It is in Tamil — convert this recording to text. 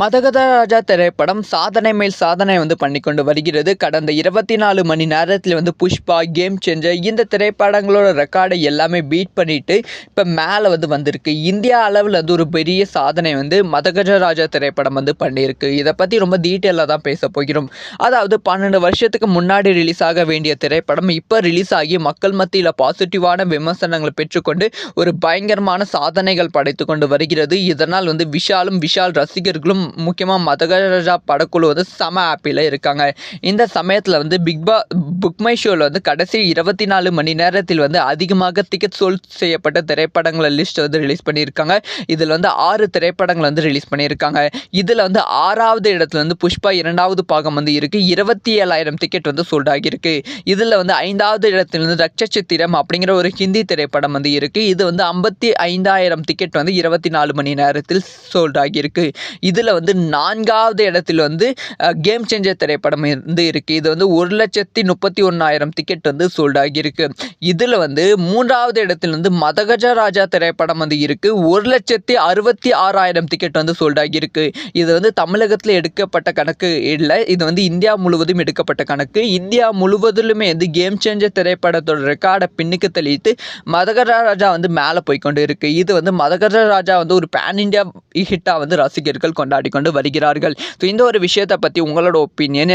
மதகதராஜா திரைப்படம் சாதனை மேல் சாதனை பண்ணிக்கொண்டு வருகிறது. கடந்த 24 மணி நேரத்தில் புஷ்பா, கேம் சேஞ்சர் இந்த திரைப்படங்களோட ரெக்கார்டை எல்லாமே பீட் பண்ணிட்டு இப்போ மேலே வந்திருக்கு. இந்தியா அளவில் ஒரு பெரிய சாதனை மதகஜராஜா திரைப்படம் பண்ணியிருக்கு. இதை பற்றி ரொம்ப டீட்டெயிலாக தான் பேச போகிறோம். அதாவது 12 வருஷத்துக்கு முன்னாடி ரிலீஸ் ஆக வேண்டிய திரைப்படம் இப்போ ரிலீஸ் ஆகி மக்கள் மத்தியில் பாசிட்டிவான விமர்சனங்களை பெற்றுக்கொண்டு ஒரு பயங்கரமான சாதனைகள் படைத்து கொண்டு வருகிறது. இதனால் விஷால் ரசிகர்களும் முக்கியமாக மதகஜராஜா படக்குழு செம ஹாப்பியில் இருக்காங்க. இந்த சமயத்தில் புக் மை ஷோவில் கடைசி 24 மணி நேரத்தில் அதிகமாக டிக்கெட் சோல்ட் செய்யப்பட்ட திரைப்படங்களை லிஸ்ட் ரிலீஸ் பண்ணியிருக்காங்க. இதில் 6 திரைப்படங்கள் ரிலீஸ் பண்ணியிருக்காங்க. இதில் 6வது இடத்துல புஷ்பா 2வது பாகம் இருக்கு. 27,000 டிக்கெட் சோல்ட் ஆகியிருக்கு. இதில் 5வது இடத்துல ரட்சச்சித்திரம் அப்படிங்கிற ஒரு ஹிந்தி திரைப்படம் இருக்கு. இது 55,000 டிக்கெட் 24 மணி நேரத்தில் சோல்ட் ஆகியிருக்கு. இதில் 4வது இடத்தில் கேம் சேஞ்சர் திரைப்படம் இருக்கு. இது 1,31,000 டிக்கெட் சோல்ட் ஆகியிருக்கு. இதில் 3வது இடத்தில் மதகஜராஜா திரைப்படம் இருக்கு. 1,66,000 டிக்கெட் சோல்ட் ஆகியிருக்கு. இது தமிழகத்தில் எடுக்கப்பட்ட கணக்கு இல்லை. இது இந்தியா முழுவதும் எடுக்கப்பட்ட கணக்கு. இந்தியா முழுவதிலுமே கேம் சேஞ்சர் திரைப்படத்தோட ரெக்கார்டை பின்னுக்கு தள்ளிட்டு மதகஜராஜா மேலே போய்கொண்டு இருக்கு. இது மதகஜராஜா ஒரு பேன் இந்தியா ஹிட்டா ரசிகர்கள் கொண்டாடி கொண்டு வருகிறார்கள். இந்த ஒரு விஷயத்தை பற்றி உங்களோட ஒப்பீனியன்